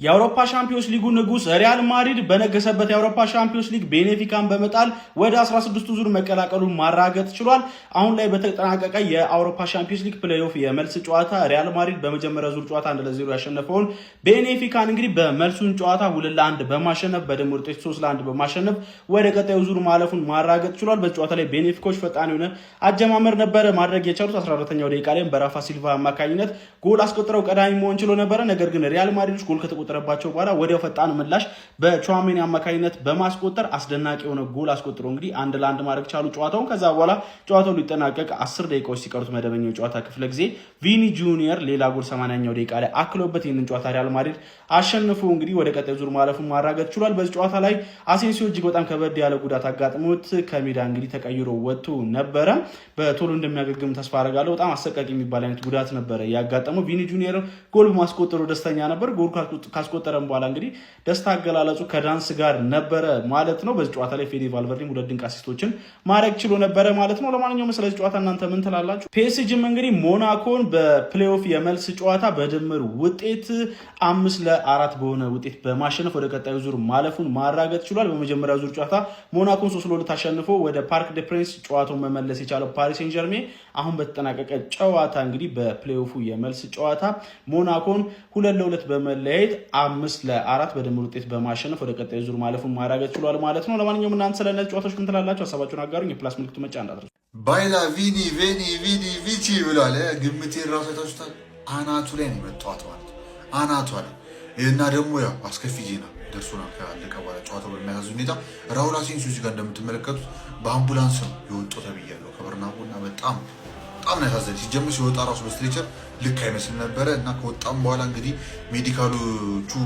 የአውሮፓ ሻምፒዮንስ ሊጉ ንጉስ ሪያል ማድሪድ በነገሰበት የአውሮፓ ሻምፒዮንስ ሊግ ቤኔፊካን በመጣል ወደ 16ቱ ዙር መቀላቀሉን ማረጋገጥ ችሏል። አሁን ላይ በተጠናቀቀ የአውሮፓ ሻምፒዮንስ ሊግ ፕሌይኦፍ የመልስ ጨዋታ ሪያል ማድሪድ በመጀመሪያ ዙር ጨዋታ 1-0 ያሸነፈውን ቤኔፊካን እንግዲህ በመልሱን ጨዋታ 2-1 በማሸነፍ በድምር ውጤት 3-1 በማሸነፍ ወደ ቀጣዩ ዙር ማለፉን ማረጋገጥ ችሏል። በዚህ ጨዋታ ላይ ቤኔፊኮች ፈጣን የሆነ አጀማመር ነበረ ማድረግ የቻሉት 14ኛው ደቂቃ ላይ በራፋ ሲልቫ አማካኝነት ጎል አስቆጥረው ቀዳሚ መሆን ችሎ ነበረ። ነገር ግን ሪያል ማድሪዶች ጎል ከተቆጠረባቸው በኋላ ወዲያው ፈጣን ምላሽ በቹዋሜኒ አማካኝነት በማስቆጠር አስደናቂ የሆነ ጎል አስቆጥሮ እንግዲህ 1-1 ማድረግ ቻሉ ጨዋታውን። ከዛ በኋላ ጨዋታው ሊጠናቀቅ 10 ደቂቃዎች ሲቀሩት መደበኛው ጨዋታ ክፍለ ጊዜ ቪኒ ጁኒየር ሌላ ጎል 80ኛው ደቂቃ ላይ አክሎበት ይህንን ጨዋታ ሪያል ማድሪድ አሸንፎ እንግዲህ ወደ ቀጣይ ዙር ማለፉን ማረጋገጥ ችሏል። በዚህ ጨዋታ ላይ አሴንሲዮ እጅግ በጣም ከበድ ያለ ጉዳት አጋጥሞት ከሜዳ እንግዲህ ተቀይሮ ወጥቶ ነበረ። በቶሎ እንደሚያገግም ተስፋ አደርጋለሁ። በጣም አሰቃቂ የሚባል አይነት ጉዳት ነበረ ያጋጠመው። ቪኒ ጁኒየር ጎል በማስቆጠሩ ደስተኛ ነበር። ጎል ካስቆጠረ በኋላ እንግዲህ ደስታ አገላለጹ ከዳንስ ጋር ነበረ ማለት ነው። በዚህ ጨዋታ ላይ ፌዴ ቫልቨርዴም 2 ድንቅ አሲስቶችን ማድረግ ችሎ ነበረ ማለት ነው። ለማንኛውም ስለዚህ ጨዋታ እናንተ ምን ትላላችሁ? ፒኤስጂም እንግዲህ ሞናኮን በፕሌይኦፍ የመልስ ጨዋታ በድምር ውጤት 5-4 በሆነ ውጤት በማሸነፍ ወደ ቀጣዩ ዙር ማለፉን ማረጋገጥ ችሏል። በመጀመሪያው ዙር ጨዋታ ሞናኮን 3-2 አሸንፎ ወደ ፓርክ ደ ፕሪንስ ጨዋታውን መመለስ የቻለው ፓሪስ ሴን ጀርሜን አሁን በተጠናቀቀ ጨዋታ እንግዲህ በፕሌይኦፉ የመልስ ጨዋታ ሞናኮን 2-2 በመለያየት 5-4 በድምር ውጤት በማሸነፍ ወደ ቀጣዩ ዙር ማለፉን ማረጋገጥ ችሏል ማለት ነው። ለማንኛውም እናንተ ስለነዚህ ጨዋታዎች ምን ትላላችሁ? ሀሳባችሁን አጋሩኝ። የፕላስ ምልክቱ መጫ እንዳትረሱ። ባይላ ቪኒ ቪቺ ብሏል። ግምቴን ራሱ አይታችሁታል። አናቱ ላይ ነው የመጣሁት ማለት አናቱ ላይ እና ደግሞ ያው አስከፊ ዜና ደርሶናል። ካለቀ በኋላ ጨዋታው በሚያሳዝን ሁኔታ ራውል አሴንሲዮ እዚህ ጋር እንደምትመለከቱት በአምቡላንስ ነው የወጣው ተብያለሁ ከበርናቡ እና በጣም ነው ያሳዘነ። ሲጀምር ሲወጣ ራሱ በስትሬቸር ልክ አይመስልም ነበረ እና ከወጣም በኋላ እንግዲህ ሜዲካሎቹ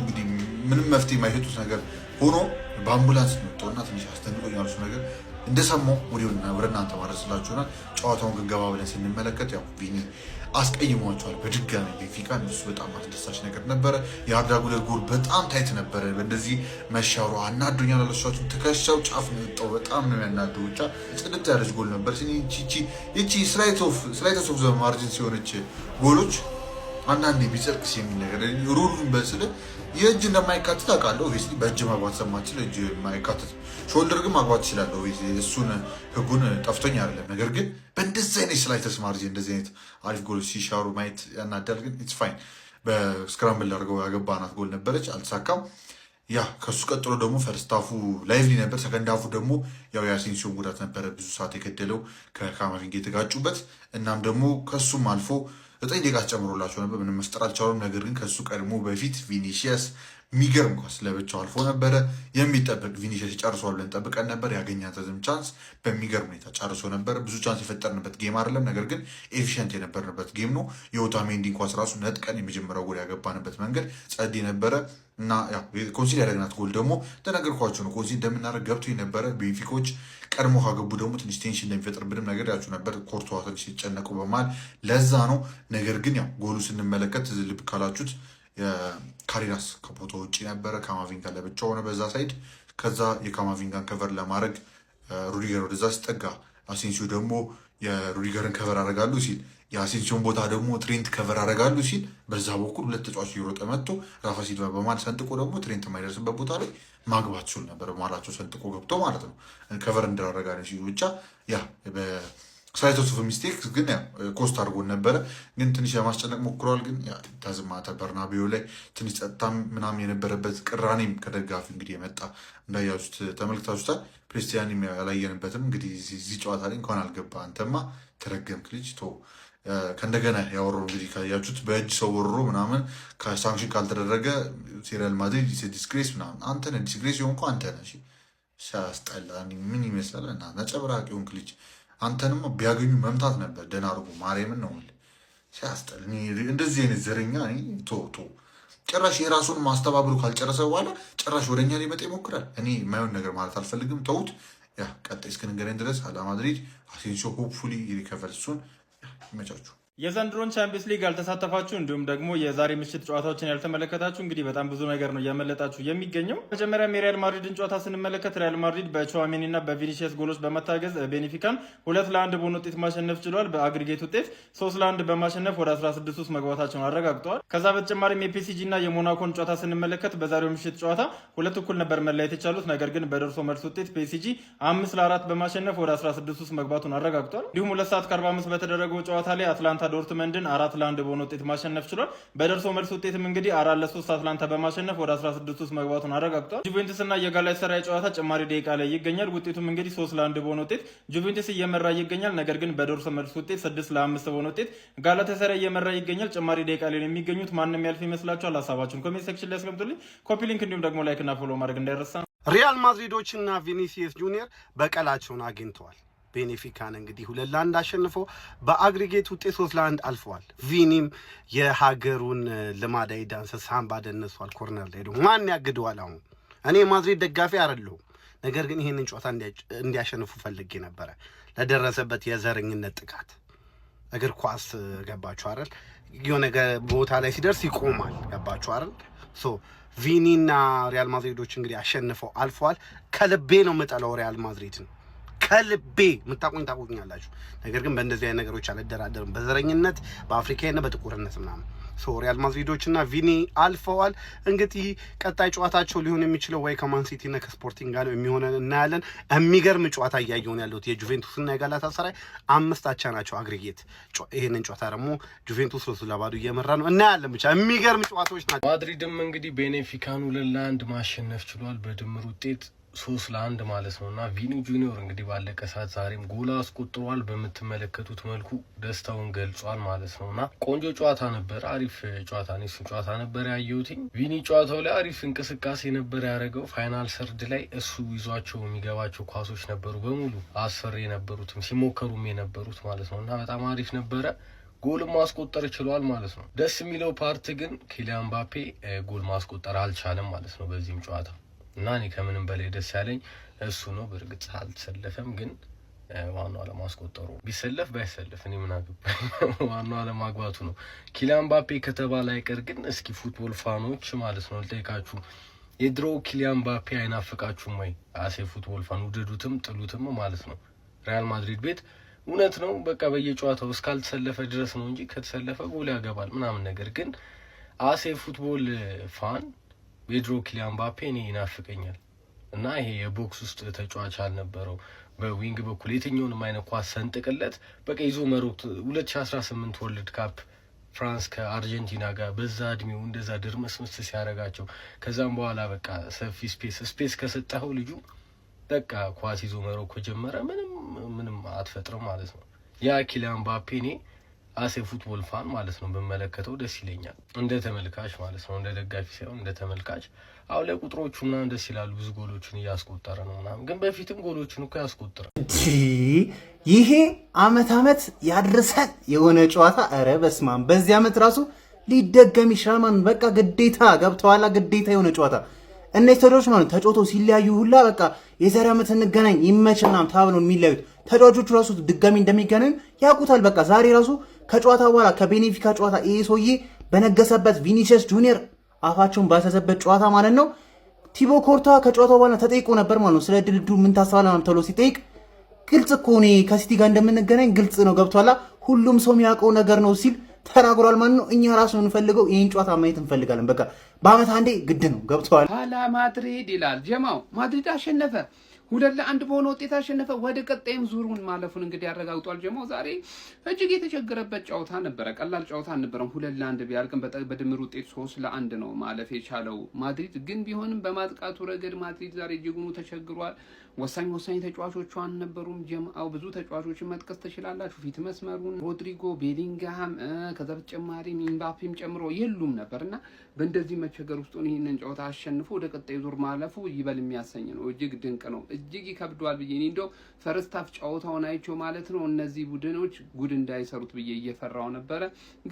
እንግዲህ ምንም መፍትሄ የማይሰጡት ነገር ሆኖ በአምቡላንስ ነው የወጣው እና ትንሽ አስደንግጦኛል እሱ ነገር። እንደሰማው ወዲያውና ወደ እናንተ ማድረስላችሁናል። ጨዋታውን ግን ገባ ብለን ስንመለከት ያው ቪኒ አስቀይሟቸዋል በድጋሚ ቤንፊካን። እሱ በጣም አስደሳች ነገር ነበረ። የአርዳ ጉለር ጎል በጣም ታይት ነበረ። በእንደዚህ መሻሩ አናዶኛል። አለሷችሁ ትከሻው ጫፍ ነው የወጣው። በጣም ነው ያናደው። ብቻ ጽድት ያለች ጎል ነበር። ይቺ ስላይት ኦፍ ዘ ማርጂን ሲሆነች ጎሎች አንዳንዴ ቢጸድቅስ የሚል ነገር ሩሉን በስለ የእጅ እንደማይካተት አውቃለሁ። ኦብቪየስሊ በእጅ ማግባት ሰማችን እጅ የማይካተት ሾልደር ግን ማግባት ይችላለሁ። እሱን ህጉን ጠፍቶኝ አይደለም። ነገር ግን በእንደዚህ አይነት ስላይተስ ማርጂን እንደዚህ አይነት አሪፍ ጎሎች ሲሻሩ ማየት ያናዳል። ግን ኢትስ ፋይን። በስክራምብል አድርገው ያገባናት ጎል ነበረች፣ አልተሳካም። ያ ከሱ ቀጥሎ ደግሞ ፈርስታፉ ላይቭሊ ነበር። ሰከንዳፉ ደግሞ ያው የአሴንሲዮን ጉዳት ነበረ ብዙ ሰዓት የገደለው ከካማቪንጋ የተጋጩበት። እናም ደግሞ ከሱም አልፎ 9 ደቂቃ ጨምሮላቸው ነበር። ምንም መስጠር አልቻሉም። ነገር ግን ከሱ ቀድሞ በፊት ቪኒሺየስ የሚገርም ኳስ ለብቻው አልፎ ነበረ። የሚጠበቅ ቪኒሺየስ ጨርሷል ብለን ጠብቀን ነበር። ያገኛትም ቻንስ በሚገርም ሁኔታ ጨርሶ ነበር። ብዙ ቻንስ የፈጠርንበት ጌም አይደለም፣ ነገር ግን ኤፊሽንት የነበርንበት ጌም ነው። የኦታሜንዲን ኳስ ራሱ ነጥቀን የመጀመሪያው ጎል ያገባንበት መንገድ ጸዴ ነበረ እና ኮንሲል ያደረግናት ጎል ደግሞ ተነገርኳቸው ነው። ኮንሲል እንደምናደርግ ገብቶ የነበረ ቤንፊኮች ቀድሞ ካገቡ ደግሞ ትንሽ ቴንሽን እንደሚፈጥርብንም ነገር ያችሁ ነበር። ኮርቶዋ ትንሽ ሲጨነቁ በማል ለዛ ነው። ነገር ግን ያው ጎሉ ስንመለከት ልብ ካላችሁት ካሪራስ ከቦታ ውጭ ነበረ። ካማቪንጋ ለብቻው ሆነ በዛ ሳይድ። ከዛ የካማቪንጋን ከቨር ለማድረግ ሩዲገር ወደዛ ሲጠጋ አሴንሲዮ ደግሞ የሩዲገርን ከቨር አደርጋሉ ሲል የአሴንሲዮን ቦታ ደግሞ ትሬንት ከቨር አደርጋሉ ሲል በዛ በኩል 2 ተጫዋች እየሮጠ መጥቶ ራፋ ሲልቫ በማል ሰንጥቆ ደግሞ ትሬንት የማይደርስበት ቦታ ላይ ማግባት ችል ነበር። በማላቸው ሰንጥቆ ገብቶ ማለት ነው ከቨር እንዳደረጋለ ሲሉ ብቻ ያ ስላይት ኦፍ ሚስቴክ ግን ኮስት አድርጎን ነበረ። ግን ትንሽ ለማስጨነቅ ሞክረዋል። ግን ታዝማተ በርናቤው ላይ ትንሽ ጸጥታም ምናምን የነበረበት ቅራኔም ከደጋፊ እንግዲህ የመጣ እንዳያችሁት ተመልክታችሁታል። ፕሬስቲያንም ያላየንበትም እንግዲህ እዚህ ጨዋታ ላይ እንኳን አልገባ አንተማ ተረገምክ ልጅ ቶ ከእንደገና ያወራው እንግዲህ ካያችሁት በእጅ ሰው ወርሮ ምናምን ከሳንክሽን ካልተደረገ ሪያል ማድሪድ ዲስግሬስ ምናምን አንተ ነህ ዲስግሬስ የሆንኩ አንተ ነህ። ሲያስጠላ ምን ይመስላል እና ነጨብራቅ የሆንክ ልጅ አንተንም ቢያገኙ መምታት ነበር። ደህና አድርጎ ማርያምን ነው ሲያስጠል። እንደዚህ አይነት ዘረኛ ቶ ጭራሽ የራሱን ማስተባበሉ ካልጨረሰ በኋላ ጭራሽ ወደኛ ሊመጣ ይሞክራል። እኔ የማይሆን ነገር ማለት አልፈልግም። ተውት። ያ ቀጣይ እስክንገናኝ ድረስ አላ ማድሪድ አሴንሲዮ ሆፕፉሊ ሪከቨር እሱን ይመቻችሁ። የዘንድሮን ቻምፒየንስ ሊግ ያልተሳተፋችሁ እንዲሁም ደግሞ የዛሬ ምሽት ጨዋታዎችን ያልተመለከታችሁ እንግዲህ በጣም ብዙ ነገር ነው እያመለጣችሁ የሚገኘው። መጀመሪያም የሪያል ማድሪድን ጨዋታ ስንመለከት ሪያል ማድሪድ በቹዋሜኒ እና በቪኒሲየስ ጎሎች በመታገዝ ቤኔፊካን 2-1 በሆነ ውጤት ማሸነፍ ችሏል። በአግሪጌት ውጤት 3-1 በማሸነፍ ወደ 16 ውስጥ መግባታቸውን አረጋግጠዋል። ከዛ በተጨማሪም የፒኤስጂ እና የሞናኮን ጨዋታ ስንመለከት በዛሬው ምሽት ጨዋታ ሁለት እኩል ነበር መለያየት የቻሉት። ነገር ግን በደርሶ መልስ ውጤት ፒኤስጂ 5-4 በማሸነፍ ወደ 16 ውስጥ መግባቱን አረጋግጠዋል። እንዲሁም 2 ሰዓት ከ45 በተደረገው ጨዋታ ላይ አትላንታ ዶርትመንድን 4-1 በሆነ ውጤት ማሸነፍ ችሏል። በደርሶ መልስ ውጤትም እንግዲህ 4-3 አትላንታ በማሸነፍ ወደ 16 ውስጥ መግባቱን አረጋግጧል። ጁቬንቱስ እና የጋላታሳራይ ጨዋታ ጭማሪ ደቂቃ ላይ ይገኛል። ውጤቱም እንግዲህ 3-1 በሆነ ውጤት ጁቬንቱስ እየመራ ይገኛል። ነገር ግን በደርሶ መልስ ውጤት 6-5 በሆነ ውጤት ጋላታሳራይ እየመራ ይገኛል። ጭማሪ ደቂቃ ላይ የሚገኙት ማንም ያልፍ ይመስላችኋል? ሀሳባችሁን ኮሜንት ሴክሽን ላይ አስቀምጡልኝ። ኮፒ ሊንክ እንዲሁም ደግሞ ላይክ እና ፎሎ ማድረግ እንዳይረሳ። ሪያል ማድሪዶችና ቪኒሲየስ ጁኒየር በቀላቸውን አግኝተዋል። ቤኔፊካን እንግዲህ 2-1 አሸንፎ በአግሪጌት ውጤት 3-1 አልፈዋል። ቪኒም የሀገሩን ልማዳዊ ዳንስ ሳምባ ደንሷል። ኮርነር ላይ ደግሞ ማን ያግደዋል? አሁን እኔ ማድሪድ ደጋፊ አይደለሁም፣ ነገር ግን ይሄንን ጨዋታ እንዲያሸንፉ ፈልጌ ነበረ። ለደረሰበት የዘረኝነት ጥቃት እግር ኳስ ገባችሁ አይደል? የሆነ ቦታ ላይ ሲደርስ ይቆማል። ገባችሁ አይደል? ቪኒና ሪያል ማድሪዶች እንግዲህ አሸንፈው አልፈዋል። ከልቤ ነው የምጠላው ሪያል ማድሪድን፣ ከልቤ ታቁኛላችሁ። ነገር ግን በእንደዚህ አይነት ነገሮች አልደራደርም፣ በዘረኝነት በአፍሪካና በጥቁርነት ምናምን። ሪያል ማድሪዶችና ቪኒ አልፈዋል። እንግዲህ ቀጣይ ጨዋታቸው ሊሆን የሚችለው ወይ ከማን ሲቲ እና ከስፖርቲንግ ጋር ነው የሚሆነን እናያለን። የሚገርም ጨዋታ እያየውን ያለሁት የጁቬንቱስ እና የጋላታሳራይ 5-5 ናቸው አግሪጌት። ይሄንን ጨዋታ ደግሞ ጁቬንቱስ 3-2 እየመራ ነው እናያለን። ብቻ የሚገርም ጨዋታዎች ናቸው። ማድሪድም እንግዲህ ቤኔፊካን 2-1 ማሸነፍ ችሏል በድምር ውጤት 3-1 ማለት ነው። እና ቪኒ ጁኒየር እንግዲህ ባለቀ ሰዓት ዛሬም ጎል አስቆጥሯል። በምትመለከቱት መልኩ ደስታውን ገልጿል ማለት ነው። እና ቆንጆ ጨዋታ ነበር፣ አሪፍ ጨዋታ ነው። እሱ ጨዋታ ነበር ያየሁትኝ። ቪኒ ጨዋታው ላይ አሪፍ እንቅስቃሴ ነበር ያደረገው። ፋይናል ሰርድ ላይ እሱ ይዟቸው የሚገባቸው ኳሶች ነበሩ በሙሉ አስፈሪ የነበሩትም ሲሞከሩም የነበሩት ማለት ነው። እና በጣም አሪፍ ነበረ። ጎል ማስቆጠር ችሏል ማለት ነው። ደስ የሚለው ፓርት ግን ኪሊያን ምባፔ ጎል ማስቆጠር አልቻለም ማለት ነው በዚህም ጨዋታ። እና እኔ ከምንም በላይ ደስ ያለኝ እሱ ነው። በእርግጥ አልተሰለፈም፣ ግን ዋናው አለማስቆጠሩ። ቢሰለፍ ባይሰለፍ እኔ ምን አገባኝ፣ ዋናው አለማግባቱ ነው። ኪሊያን ምባፔ ከተባለ አይቀር ግን እስኪ ፉትቦል ፋኖች ማለት ነው ልጠይቃችሁ፣ የድሮ ኪሊያን ምባፔ አይናፍቃችሁም ወይ? አሴ ፉትቦል ፋን ውደዱትም ጥሉትም ማለት ነው። ሪያል ማድሪድ ቤት እውነት ነው በቃ በየጨዋታው እስካልተሰለፈ ድረስ ነው እንጂ ከተሰለፈ ጎል ያገባል ምናምን። ነገር ግን አሴ ፉትቦል ፋን የድሮ ኪሊያን ምባፔ እኔ ይናፍቀኛል። እና ይሄ የቦክስ ውስጥ ተጫዋች አልነበረው፣ በዊንግ በኩል የትኛውንም አይነት ኳስ ሰንጥቀለት በቃ ይዞ መሮጥ። 2018 ወርልድ ካፕ ፍራንስ ከአርጀንቲና ጋር በዛ እድሜው እንደዛ ድርመስምስ ሲያደርጋቸው፣ ከዛም በኋላ በቃ ሰፊ ስፔስ ከሰጠኸው ልጁ በቃ ኳስ ይዞ መሮጥ ከጀመረ ምንም አትፈጥርም ማለት ነው። ያ ኪሊያን ምባፔ እኔ አሴ ፉትቦል ፋን ማለት ነው በመለከተው ደስ ይለኛል፣ እንደ ተመልካች ማለት ነው፣ እንደ ደጋፊ ሳይሆን እንደ ተመልካች። አሁን ላይ ቁጥሮቹ ምናምን ደስ ይላሉ፣ ብዙ ጎሎችን እያስቆጠረ ነው ምናምን፣ ግን በፊትም ጎሎችን እኮ ያስቆጥራል። ይሄ አመት ያድርሰን የሆነ ጨዋታ። ኧረ በስመ አብ! በዚህ አመት ራሱ ሊደገም ይችላል ማለት በቃ ግዴታ ገብተዋላ፣ ግዴታ የሆነ ጨዋታ። እነዚህ ተጫዋቾች ማለት ተጫውቶ ሲለያዩ ሁላ በቃ የዛሬ አመት እንገናኝ ይመችና ተብለው የሚለያዩት ተጫዋቾቹ ራሱ ድጋሚ እንደሚገናኙ ያውቁታል። በቃ ዛሬ ራሱ ከጨዋታ በኋላ ከቤኔፊካ ጨዋታ ይሄ ሰውዬ በነገሰበት ቪኒሲየስ ጁኒየር አፋቸውን ባሰሰበት ጨዋታ ማለት ነው። ቲቦ ኮርታ ከጨዋታው በኋላ ተጠይቆ ነበር ማለት ነው። ስለ ድልድሉ ምን ታስባለህ ተብሎ ሲጠይቅ ግልጽ እኮ እኔ ከሲቲ ጋር እንደምንገናኝ ግልጽ ነው ገብቷላ፣ ሁሉም ሰው የሚያውቀው ነገር ነው ሲል ተናግሯል ማለት ነው። እኛ ራሱ የምንፈልገው ይህን ጨዋታ ማየት እንፈልጋለን። በቃ በአመት አንዴ ግድ ነው ገብቷል። ኋላ ማድሪድ ይላል ጀማው። ማድሪድ አሸነፈ፣ 2-1 በሆነ ውጤት አሸነፈ። ወደ ቀጣይም ዙሩን ማለፉን እንግዲህ ያረጋግጧል። ጀማው ዛሬ እጅግ የተቸገረበት ጨዋታ ነበረ፣ ቀላል ጨዋታ አልነበረም። 2-1 ቢያልቅም በድምር ውጤት 3-1 ነው ማለፍ የቻለው ማድሪድ። ግን ቢሆንም በማጥቃቱ ረገድ ማድሪድ ዛሬ እጅጉኑ ተቸግሯል። ወሳኝ ተጫዋቾቹ አልነበሩም። ጀማው ብዙ ተጫዋቾችን መጥቀስ ትችላላችሁ። ፊት መስመሩን ሮድሪጎ፣ ቤሊንግሃም ከዛ በተጨማሪ ምባፔም ጨምሮ የሉም ነበርና በእንደዚህ መቸገር ውስጥ ይህንን ጨዋታ አሸንፎ ወደ ቀጣይ ዙር ማለፉ ይበል የሚያሰኝ ነው። እጅግ ድንቅ ነው። እጅግ ይከብደዋል ብዬ እኔ እንደው ፈርስት ሃፍ ጨዋታውን አይቼው ማለት ነው እነዚህ ቡድኖች ጉድ እንዳይሰሩት ብዬ እየፈራው ነበረ።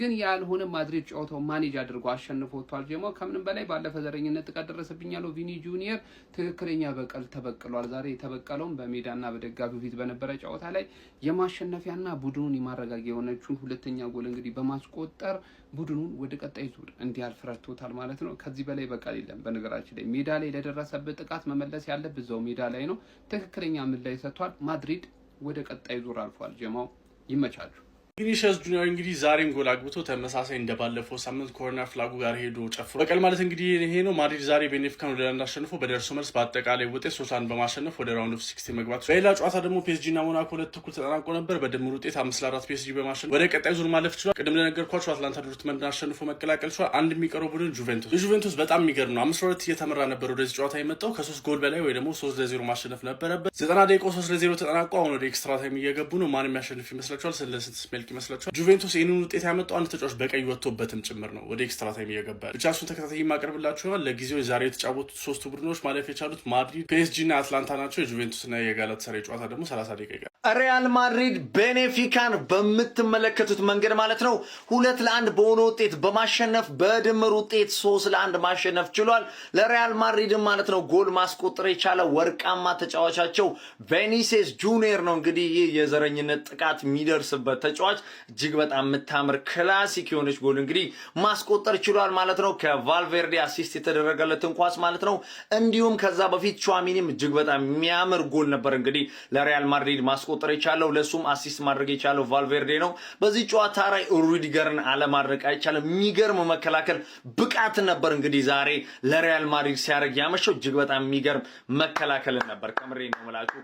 ግን ያልሆነ ማድሪድ ጨዋታው ማኔጅ አድርጎ አሸንፎታል። ጀማው ከምንም በላይ ባለፈ ዘረኝነት ጥቃት ደረሰብኝ ያለው ቪኒ ጁኒየር ትክክለኛ በቀል ተበቅሏል። ዛሬ የተበቀለውም በሜዳና በደጋፊው ፊት በነበረ ጨዋታ ላይ የማሸነፊያና ቡድኑን የማረጋጊያ የሆነችውን ሁለተኛ ጎል እንግዲህ በማስቆጠር ቡድኑን ወደ ቀጣይ ዙር እንዲያልፍ ረድቶታል ማለት ነው። ከዚህ በላይ በቀል የለም። በነገራችን ላይ ሜዳ ላይ ለደረሰበት ጥቃት መመለስ ያለበት እዛው ሜዳ ላይ ነው። ትክክለኛ ምላሽ ሰጥቷል። ማድሪድ ወደ ቀጣይ ዙር አልፏል። ጀማው ይመቻችሁ። ቪኒሺየስ ጁኒየር እንግዲህ ዛሬም ጎል አግብቶ ተመሳሳይ እንደባለፈው ሳምንት ኮርነር ፍላጉ ጋር ሄዶ ጨፍሮ በቀል ማለት እንግዲህ ይሄ ነው። ማድሪድ ዛሬ ቤኔፊካን ወደ አንድ አሸንፎ በደርሶ መልስ በአጠቃላይ ውጤት 3-1 በማሸነፍ ወደ ራውንድ ኦፍ 16 መግባት። በሌላ ጨዋታ ደግሞ ፒኤስጂ እና ሞናኮ 2-2 ተጠናቆ ነበር። በድምር ውጤት 5-4 ፒኤስጂ በማሸነፍ ወደ ቀጣይ ዙር ማለፍ ችሏል። ቅድም ለነገርኳችሁ አትላንታ ዶርትመንድን አሸንፎ መቀላቀል ችሏል። አንድ የሚቀረው ቡድን ጁቬንቱስ። የጁቬንቱስ በጣም የሚገርም ነው። 5-2 እየተመራ ነበር ወደዚህ ጨዋታ የመጣው ከ3 ጎል በላይ ወይ ደግሞ 3-0 ማሸነፍ ነበረበት። 90 ደቂቃው 3-0 ተጠናቆ አሁን ወደ ኤክስትራ ታይም እየገቡ ነው። ማን የሚያሸንፍ ይመስላችኋል? ስለስንት መልክ ይመስላችኋል? ጁቬንቱስ ይህንን ውጤት ያመጣው አንድ ተጫዋች በቀይ ወጥቶበትም ጭምር ነው ወደ ኤክስትራ ታይም እየገባ ብቻ። እሱን ተከታታይ ማቀርብላችሁ ይሆናል። ለጊዜው ዛሬ የተጫወቱት ሶስቱ ቡድኖች ማለፍ የቻሉት ማድሪድ፣ ፒኤስጂ እና አትላንታ ናቸው። የጁቬንቱስና የጋላታሳራይ ጨዋታ ደግሞ 30 ደቂቃ ይቀራል። ሪያል ማድሪድ ቤኔፊካን በምትመለከቱት መንገድ ማለት ነው 2-1 በሆነ ውጤት በማሸነፍ በድምር ውጤት 3-1 ማሸነፍ ችሏል። ለሪያል ማድሪድ ማለት ነው ጎል ማስቆጠር የቻለ ወርቃማ ተጫዋቻቸው ቪኒሲየስ ጁኒየር ነው። እንግዲህ ይህ የዘረኝነት ጥቃት የሚደርስበት ተጫዋች እጅግ በጣም የምታምር ክላሲክ የሆነች ጎል እንግዲህ ማስቆጠር ችሏል ማለት ነው። ከቫልቬርዴ አሲስት የተደረገለትን ኳስ ማለት ነው። እንዲሁም ከዛ በፊት ቹዋሚኒም እጅግ በጣም የሚያምር ጎል ነበር እንግዲህ ለሪያል ማድሪድ ማስቆጠር የቻለው። ለሱም አሲስት ማድረግ የቻለው ቫልቬርዴ ነው። በዚህ ጨዋታ ላይ ሩዲገርን አለማድረግ አይቻልም። የሚገርም መከላከል ብቃት ነበር እንግዲህ ዛሬ ለሪያል ማድሪድ ሲያደርግ ያመሸው። እጅግ በጣም የሚገርም መከላከል ነበር ከምሬ ነው የምላችሁ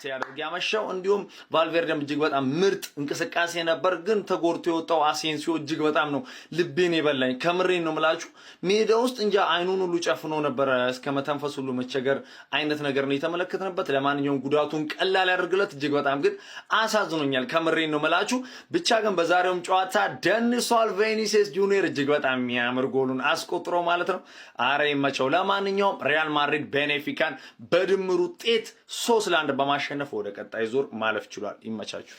ሲያደርግ ያመሸው። እንዲሁም ቫልቬርዴም እጅግ በጣም ምርጥ እንቅስቃሴ ነበር። ግን ተጎድቶ የወጣው አሴንሲዮ እጅግ በጣም ነው ልቤን የበላኝ ከምሬ ነው የምላችሁ። ሜዳ ውስጥ እንጃ አይኑን ሁሉ ጨፍኖ ነበር እስከ መተንፈስ ሁሉ መቸገር አይነት ነገር ነው የተመለከትንበት። ለማንኛውም ጉዳቱን ቀላል ያደርግለት እጅግ በጣም ግን አሳዝኖኛል ከምሬ ነው የምላችሁ። ብቻ ግን በዛሬውም ጨዋታ ደንሷል ቪኒሲየስ ጁኒየር እጅግ በጣም የሚያምር ጎሉን አስቆጥሮ ማለት ነው። አረ ይመቸው። ለማንኛውም ሪያል ማድሪድ ቤኔፊካን በድምር ውጤት 3-1 በማሸነፍ ወደ ቀጣይ ዙር ማለፍ ችሏል። ይመቻችሁ።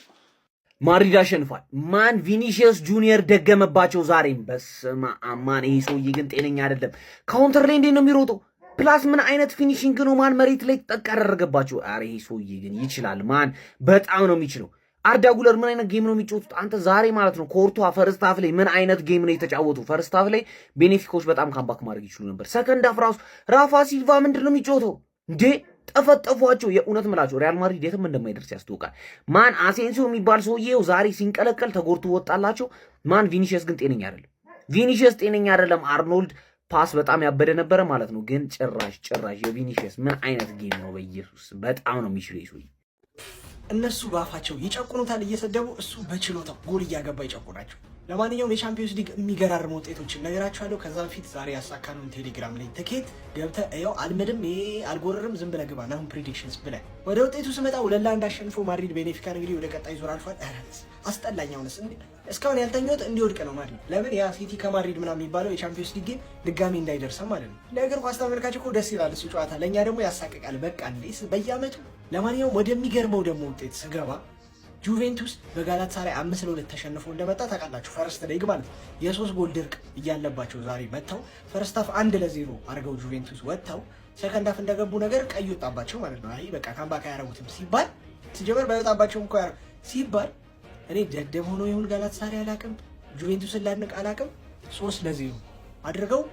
ማድሪድ አሸንፏል። ማን ቪኒሲየስ ጁኒየር ደገመባቸው ዛሬም። በስመ አብ ማን ይሄ ሰውዬ ግን ጤነኛ አይደለም። ካውንተር ላይ እንዴት ነው የሚሮጠው? ፕላስ ምን አይነት ፊኒሺንግ ነው ማን መሬት ላይ ጠቅ ያደረገባቸው። አረ ይሄ ሰውዬ ግን ይችላል ማን በጣም ነው የሚችለው። አርዳ ጉለር ምን አይነት ጌም ነው የሚጫወቱት? አንተ ዛሬ ማለት ነው ኮርቷ ፈርስት ሃፍ ላይ ምን አይነት ጌም ነው የተጫወቱ? ፈርስት ሃፍ ላይ ቤኔፊካዎች በጣም ካምባክ ማድረግ ይችሉ ነበር። ሰከንድ ሃፍ ራሱ ራፋ ሲልቫ ምንድን ነው የሚጫወተው እንዴ? ጠፈጠፏቸው። የእውነት ምላቸው ሪያል ማድሪድ የትም እንደማይደርስ ያስታውቃል። ማን አሴንሲዮ የሚባል ሰውዬው ዛሬ ሲንቀለቀል ተጎድቶ ወጣላቸው። ማን ቪኒሲየስ ግን ጤነኛ አይደለም። ቪኒሲየስ ጤነኛ አይደለም። አርኖልድ ፓስ በጣም ያበደ ነበረ ማለት ነው። ግን ጭራሽ የቪኒሲየስ ምን አይነት ጌም ነው? በኢየሱስ በጣም ነው የሚችለው ሰውዬ። እነሱ ባፋቸው ይጨቁኑታል እየሰደቡ፣ እሱ በችሎታው ጎል እያገባ ይጨቁናቸው። ለማንኛውም የቻምፒዮንስ ሊግ የሚገራርሙ ውጤቶችን ነገራችኋለሁ። ከዛ በፊት ዛሬ ያሳካነውን ቴሌግራም ላይ ትኬት ገብተህ ያው አልምድም አልጎረርም ዝም ብለህ ግባ ናሁን ፕሪዲክሽንስ ብለህ ወደ ውጤቱ ስመጣ 2-1 አሸንፎ ማድሪድ ቤኔፊካን እንግዲህ ወደ ቀጣይ ዙር አልፏል። አስጠላኝ። አሁንስ እስካሁን ያልተኛሁት እንዲወድቅ ነው ማድሪድ። ለምን ያ ሲቲ ከማድሪድ ምናምን የሚባለው የቻምፒዮንስ ሊግ ድጋሚ እንዳይደርሰም ማለት ነው። ለእግር ኳስ ተመልካች እኮ ደስ ይላል እሱ ጨዋታ፣ ለእኛ ደግሞ ያሳቅቃል። በቃ እንዴስ በየአመቱ። ለማንኛውም ወደሚገርመው ደግሞ ውጤት ስገባ ጁቬንቱስ በጋላታሳራይ 5-2 ተሸንፎ እንደመጣ ታውቃላችሁ። ፈርስት ሌግ ማለት ነው። የ3 ጎል ድርቅ እያለባቸው ዛሬ መጥተው ፈርስት ሃፍ 1-0 አድርገው ጁቬንቱስ ወጥተው ሰከንድ ሃፍ እንደገቡ ነገር ቀይ ወጣባቸው ማለት ነው። አይ በቃ ካምባክ አያረጉትም ሲባል ሲጀመር ባይወጣባቸው እንኳን ሲባል እኔ ደደብ ሆኖ ይሁን ጋላታሳራይ አላውቅም፣ ጁቬንቱስን ላድንቅ አላውቅም። 3-0 አድርገው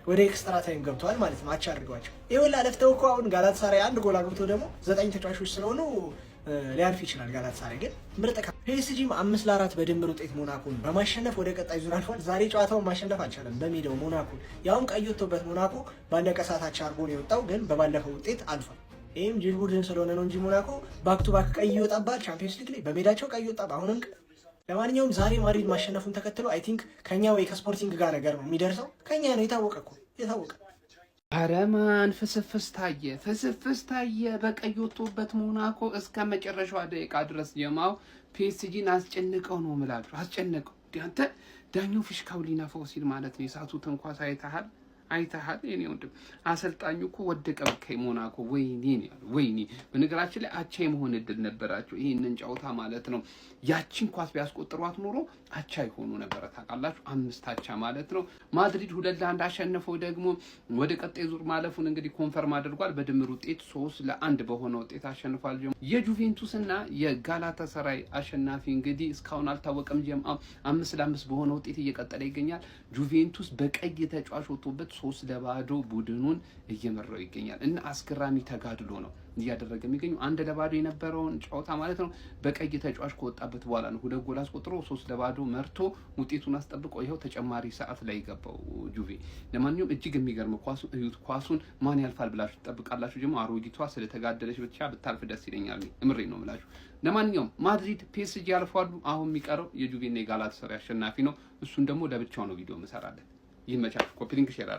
ወደ ኤክስትራ ታይም ገብተዋል ማለት ነው። አቻ አድርገዋቸው ይሁን ላለፍተው እኮ አሁን ጋላታሳራይ አንድ ጎል አግብቶ ደግሞ 9 ተጫዋቾች ስለሆኑ ሊያልፍ ይችላል። ጋላታሳራይ ግን ምርጥ ፒኤስጂም 5-4 በድምር ውጤት ሞናኮን በማሸነፍ ወደ ቀጣይ ዙር አልፏል። ዛሬ ጨዋታውን ማሸነፍ አልቻለም በሜዳው ሞናኮን። ያውም ቀይ ወጥቶበት ሞናኮ ባለቀ ሰዓት አቻ አድርጎ ነው የወጣው፣ ግን በባለፈው ውጤት አልፏል። ይህም ጅል ቡድን ስለሆነ ነው እንጂ ሞናኮ ባክ ቱ ባክ ቀይ ይወጣባል ቻምፒየንስ ሊግ ላይ በሜዳቸው ቀይ ወጣ። አሁንም ለማንኛውም ዛሬ ማድሪድ ማሸነፉን ተከትሎ አይ ቲንክ ከኛ ወይ ከስፖርቲንግ ጋር ነገር ነው የሚደርሰው። ከኛ ነው የታወቀ እኮ የታወቀ። አረማን ፍስፍስ ታየ በቀይ ወጥቶበት ሞናኮ እስከ መጨረሻዋ ደቂቃ ድረስ ጀማው ፒኤስጂን አስጨንቀው ነው ምላችሁ፣ አስጨንቀው። አንተ ዳኛው ፊሽካው ሊነፋው ሲል ማለት ነው የሳቱ ተንኳስ አይተሃል። አይተሃል የኔ ወንድም አሰልጣኙ እኮ ወደቀ ከሞናኮ ወይኔ ነው ወይኔ። በነገራችን ላይ አቻ የመሆን እድል ነበራቸው ይሄንን ጨዋታ ማለት ነው። ያቺን ኳስ ቢያስቆጥሯት ኖሮ አቻ ይሆኑ ነበር ታውቃላችሁ። 5 አቻ ማለት ነው። ማድሪድ 2-1 አሸነፈው ደግሞ ወደ ቀጣይ ዙር ማለፉን እንግዲህ ኮንፈርም አድርጓል። በድምር ውጤት 3-1 በሆነ ውጤት አሸንፏል። የጁቬንቱስና የጋላታሳራይ አሸናፊ እንግዲህ እስካሁን አልታወቀም። 5-5 በሆነ ውጤት እየቀጠለ ይገኛል። ጁቬንቱስ በቀይ ተጫዋች ወጥቶበት 3-0 ቡድኑን እየመራው ይገኛል እና አስገራሚ ተጋድሎ ነው እያደረገ የሚገኘው። 1-0 የነበረውን ጨዋታ ማለት ነው በቀይ ተጫዋች ከወጣበት በኋላ ነው 2 ጎል አስቆጥሮ 3-0 መርቶ ውጤቱን አስጠብቆ ይኸው ተጨማሪ ሰዓት ላይ ገባው ጁቬ። ለማንኛውም እጅግ የሚገርም ኳሱን እዩት። ኳሱን ማን ያልፋል ብላችሁ ትጠብቃላችሁ? ደግሞ አሮጊቷ ስለተጋደለች ብቻ ብታልፍ ደስ ይለኛል። እምሬ ነው የምላችሁ። ለማንኛውም ማድሪድ ፒኤስጂ ያልፋሉ። አሁን የሚቀረው የጁቬና የጋላታሳራይ አሸናፊ ነው። እሱን ደግሞ ለብቻው ነው ቪዲዮ መሰራለን። ይመቻችሁ። ኮፒ ሊንክ ሼር